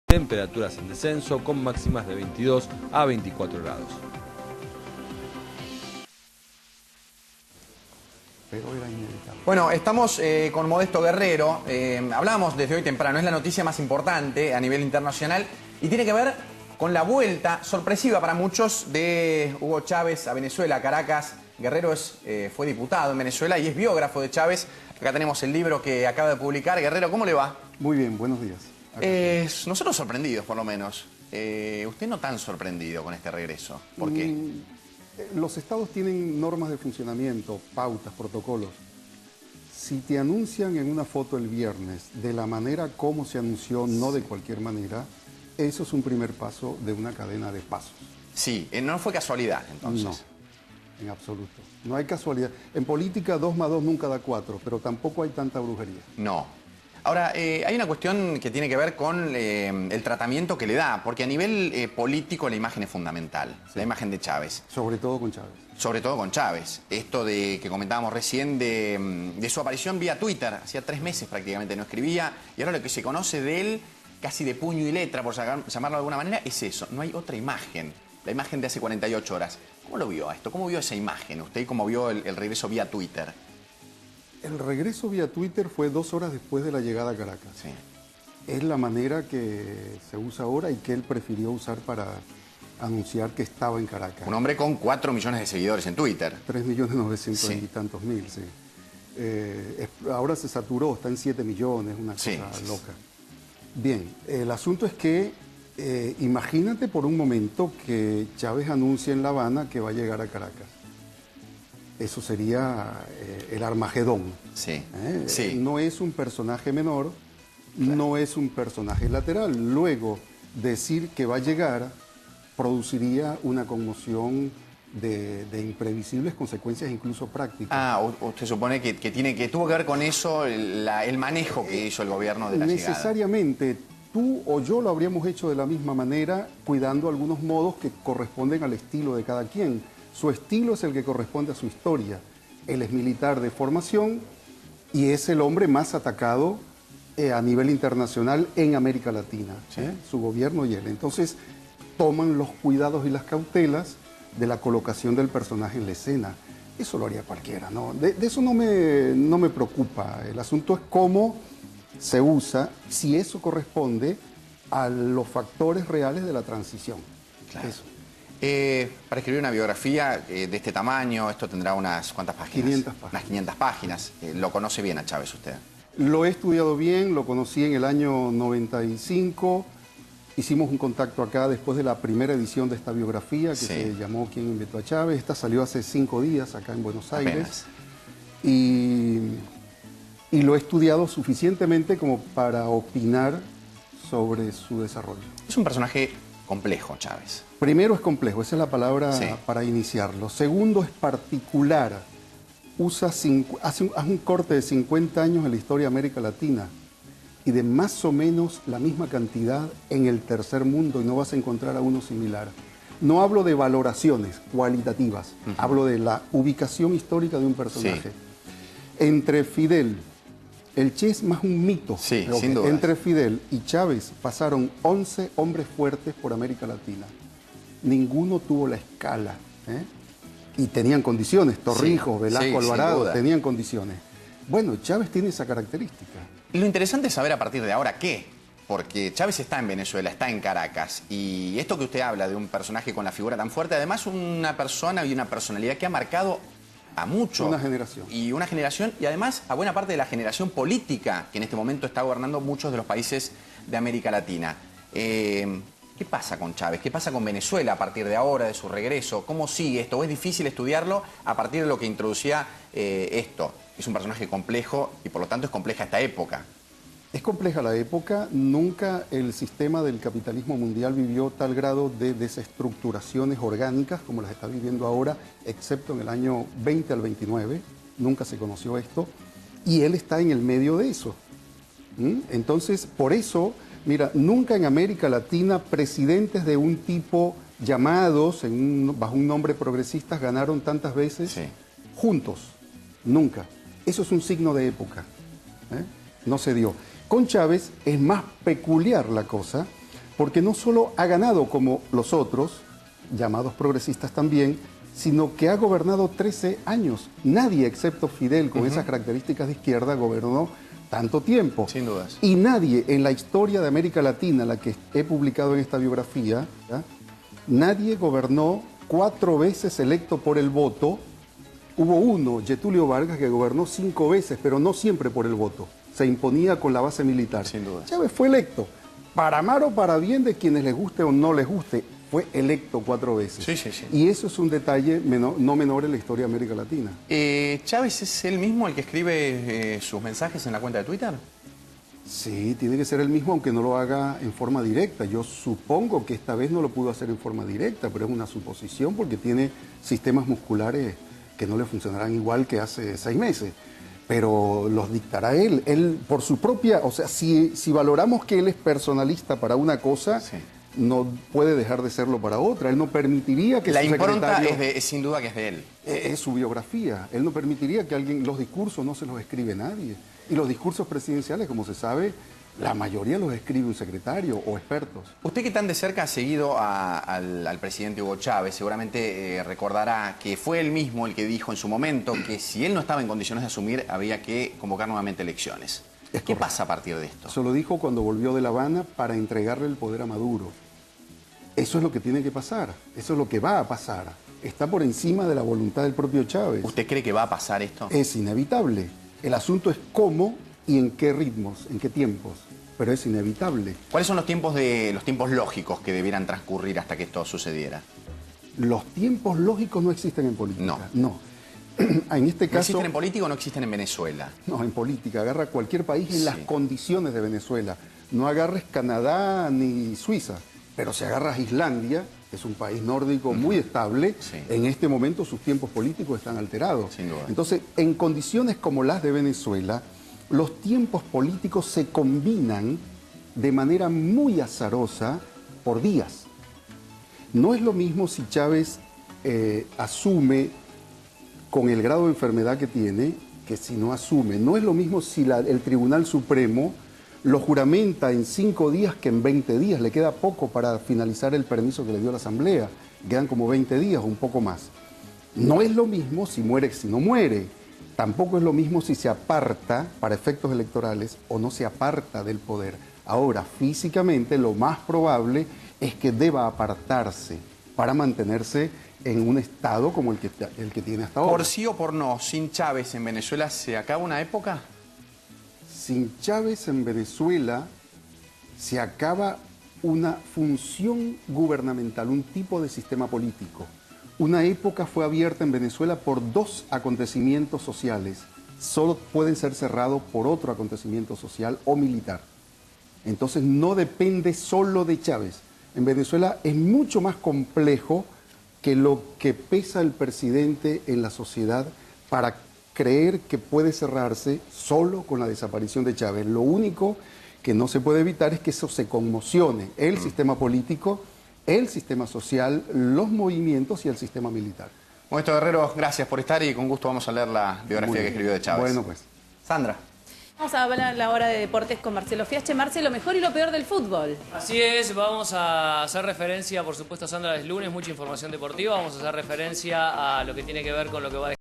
Temperaturas en descenso con máximas de 22 a 24 grados. Bueno, estamos con Modesto Guerrero. Hablamos desde hoy temprano, es la noticia más importante a nivel internacional y tiene que ver con la vuelta sorpresiva para muchos de Hugo Chávez a Venezuela, a Caracas. Guerrero fue diputado en Venezuela y es biógrafo de Chávez. Acá tenemos el libro que acaba de publicar. Guerrero, ¿cómo le va? Muy bien, buenos días. Nosotros sorprendidos, por lo menos. Usted no tan sorprendido con este regreso. ¿Por qué? Los estados tienen normas de funcionamiento, pautas, protocolos. Si te anuncian en una foto el viernes de la manera como se anunció, no de cualquier manera, eso es un primer paso de una cadena de pasos. Sí, no fue casualidad, entonces. No, en absoluto. No hay casualidad. En política 2 más 2 nunca da 4, pero tampoco hay tanta brujería. No. Ahora, hay una cuestión que tiene que ver con el tratamiento que le da, porque a nivel político la imagen es fundamental, sí. La imagen de Chávez. Sobre todo con Chávez. Sobre todo con Chávez. Esto de que comentábamos recién de su aparición vía Twitter, hacía 3 meses prácticamente no escribía, y ahora lo que se conoce de él, casi de puño y letra, por llamarlo de alguna manera, es eso, no hay otra imagen, la imagen de hace 48 horas. ¿Cómo lo vio a esto? ¿Cómo vio esa imagen usted y cómo vio el regreso vía Twitter? El regreso vía Twitter fue 2 horas después de la llegada a Caracas. Sí. Es la manera que se usa ahora y que él prefirió usar para anunciar que estaba en Caracas. Un hombre con 4 millones de seguidores en Twitter. 3.900.000 y tantos mil, sí. Ahora se saturó, está en 7 millones, una cosa loca. Bien, el asunto es que imagínate por un momento que Chávez anuncia en La Habana que va a llegar a Caracas. Eso sería el Armagedón. Sí. Sí. No es un personaje menor, claro. No es un personaje lateral. Luego, decir que va a llegar produciría una conmoción de imprevisibles consecuencias, incluso prácticas. Ah, usted supone que tuvo que ver con eso el manejo que hizo el gobierno de la llegada. Necesariamente, tú o yo lo habríamos hecho de la misma manera, cuidando algunos modos que corresponden al estilo de cada quien. Su estilo es el que corresponde a su historia. Él es militar de formación y es el hombre más atacado a nivel internacional en América Latina. Sí. Su gobierno y él. Entonces, toman los cuidados y las cautelas de la colocación del personaje en la escena. Eso lo haría cualquiera, ¿no? De eso no me preocupa. El asunto es cómo se usa, si eso corresponde a los factores reales de la transición. Claro. Eso. Para escribir una biografía de este tamaño, esto tendrá unas ¿cuántas páginas? 500 páginas. Unas 500 páginas. ¿Lo conoce bien a Chávez usted? Lo he estudiado bien, lo conocí en el año 95. Hicimos un contacto acá después de la primera edición de esta biografía que se llamó ¿Quién inventó a Chávez? Esta salió hace 5 días acá en Buenos Aires. Y lo he estudiado suficientemente como para opinar sobre su desarrollo. Es un personaje complejo, Chávez. Primero es complejo, esa es la palabra para iniciarlo. Segundo es particular. Hace un corte de 50 años en la historia de América Latina y de más o menos la misma cantidad en el tercer mundo y no vas a encontrar a uno similar. No hablo de valoraciones cualitativas, hablo de la ubicación histórica de un personaje. Entre Fidel, el Che es más un mito. Sí, sin duda. Entre Fidel y Chávez pasaron 11 hombres fuertes por América Latina. Ninguno tuvo la escala. Y tenían condiciones. Torrijos, Velasco, Alvarado, tenían condiciones. Bueno, Chávez tiene esa característica. Y lo interesante es saber a partir de ahora qué. Porque Chávez está en Venezuela, está en Caracas. Y esto que usted habla de un personaje con la figura tan fuerte, además una persona y una personalidad que ha marcado a mucho. Una generación. Y una generación, y además a buena parte de la generación política que en este momento está gobernando muchos de los países de América Latina. ¿Qué pasa con Chávez? ¿Qué pasa con Venezuela a partir de ahora, de su regreso? ¿Cómo sigue esto? ¿O es difícil estudiarlo a partir de lo que introducía esto? Es un personaje complejo y por lo tanto es compleja esta época. Es compleja la época. Nunca el sistema del capitalismo mundial vivió tal grado de desestructuraciones orgánicas como las está viviendo ahora, excepto en el año 20 al 29. Nunca se conoció esto. Y él está en el medio de eso. Entonces, por eso, mira, nunca en América Latina presidentes de un tipo llamados bajo un nombre progresistas ganaron tantas veces juntos. Nunca. Eso es un signo de época. No se dio. Con Chávez es más peculiar la cosa porque no solo ha ganado como los otros, llamados progresistas también, sino que ha gobernado 13 años. Nadie, excepto Fidel, con esas características de izquierda, gobernó tanto tiempo. Sin dudas. Y nadie en la historia de América Latina, la que he publicado en esta biografía, ¿ya?, nadie gobernó 4 veces electo por el voto. Hubo uno, Getúlio Vargas, que gobernó 5 veces, pero no siempre por el voto. Se imponía con la base militar. Sin duda. Chávez fue electo, para mal o para bien de quienes les guste o no les guste, fue electo 4 veces. Sí, sí, sí. Y eso es un detalle no menor en la historia de América Latina. ¿Chávez es él mismo el que escribe sus mensajes en la cuenta de Twitter? Sí, tiene que ser el mismo, aunque no lo haga en forma directa. Yo supongo que esta vez no lo pudo hacer en forma directa, pero es una suposición porque tiene sistemas musculares que no le funcionarán igual que hace 6 meses. Pero los dictará él. Él, por su propia... O sea, si valoramos que él es personalista para una cosa, Sí, no puede dejar de serlo para otra. Él no permitiría que la su impronta secretario... es sin duda que es de él. Es su biografía. Él no permitiría que alguien... Los discursos no se los escribe nadie. Y los discursos presidenciales, como se sabe, la mayoría los escribe un secretario o expertos. Usted que tan de cerca ha seguido al presidente Hugo Chávez, seguramente recordará que fue él mismo el que dijo en su momento que si él no estaba en condiciones de asumir, había que convocar nuevamente elecciones. ¿Qué pasa a partir de esto? Eso lo dijo cuando volvió de La Habana para entregarle el poder a Maduro. Eso es lo que tiene que pasar. Eso es lo que va a pasar. Está por encima de la voluntad del propio Chávez. ¿Usted cree que va a pasar esto? Es inevitable. El asunto es cómo y en qué ritmos, en qué tiempos. Pero es inevitable. ¿Cuáles son los tiempos lógicos que debieran transcurrir hasta que esto sucediera? Los tiempos lógicos no existen en política. No. En este ¿No caso... existen en política o no existen en Venezuela? No, en política. Agarra cualquier país en Sí. las condiciones de Venezuela. No agarres Canadá ni Suiza. Pero si agarras Islandia, que es un país nórdico muy estable, Sí. en este momento sus tiempos políticos están alterados. Sin duda. Entonces, en condiciones como las de Venezuela, los tiempos políticos se combinan de manera muy azarosa por días. No es lo mismo si Chávez asume con el grado de enfermedad que tiene, que si no asume. No es lo mismo si el Tribunal Supremo lo juramenta en 5 días que en 20 días. Le queda poco para finalizar el permiso que le dio la Asamblea. Quedan como 20 días o un poco más. No es lo mismo si muere que si no muere. Tampoco es lo mismo si se aparta para efectos electorales o no se aparta del poder. Ahora, físicamente, lo más probable es que deba apartarse para mantenerse en un estado como el que tiene hasta ahora. ¿Por sí o por no, sin Chávez en Venezuela se acaba una época? Sin Chávez en Venezuela se acaba una función gubernamental, un tipo de sistema político. Una época fue abierta en Venezuela por 2 acontecimientos sociales. Solo pueden ser cerrados por otro acontecimiento social o militar. Entonces no depende solo de Chávez. En Venezuela es mucho más complejo que lo que pesa el presidente en la sociedad para creer que puede cerrarse solo con la desaparición de Chávez. Lo único que no se puede evitar es que eso se conmocione, el sistema político, el sistema social, los movimientos y el sistema militar. Modesto Guerrero, gracias por estar y con gusto vamos a leer la biografía que escribió de Chávez. Bueno, pues. Sandra. Vamos a hablar la hora de deportes con Marcelo Fiache. Marcelo, lo mejor y lo peor del fútbol. Así es, vamos a hacer referencia, por supuesto, Sandra, es lunes, mucha información deportiva. Vamos a hacer referencia a lo que tiene que ver con lo que va a